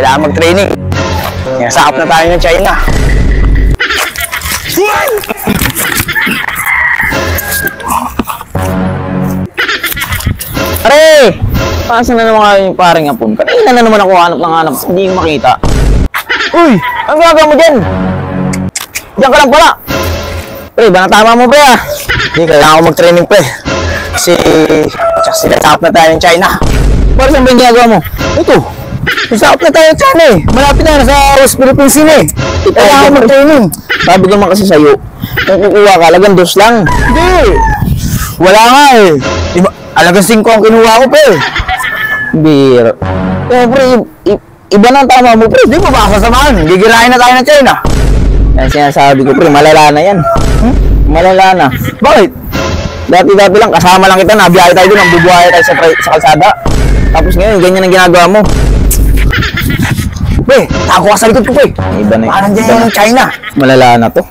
Kailangan mag-training. Sakap na tayo ng China. Pare! Pasan na naman kayo yung paring hapon? Kanina na naman ako hanap ng hanap. Hindi ko makita. Uy! Ang gagawa mo dyan? Diyan ka lang pala. Pre, ba natama mo pre ah? Hindi, kailangan ko mag-training pre. Kasi sinasakap na tayo ng China. Para saan ba yung ginagawa mo? Ito. Sinasakap na tayo ng China eh. Malapit na sa West Philippines eh. Kailangan ko mag-training. Sabi ko naman kasi sa'yo, kung kukuha ka, alagang 2 lang. Hindi. Wala nga eh. Diba, alagang 5 ang kinuha ko pre. Biro. Eh pre, iba na ang tama mo pre. Di ba ba kasamahan? Gigirahin na tayo ng China. Yan sinasabi ko pre, malala na yan. Malala na. Bakit? Dati-dati lang, kasama lang kita, nabiyahe tayo doon, bubuhay tayo sa kalsada. Tapos ngayon, ganyan ang ginagawa mo. Pre, tako ka sa likod ko pre. Iba na yun. Parang dyan yung China. Malala na to.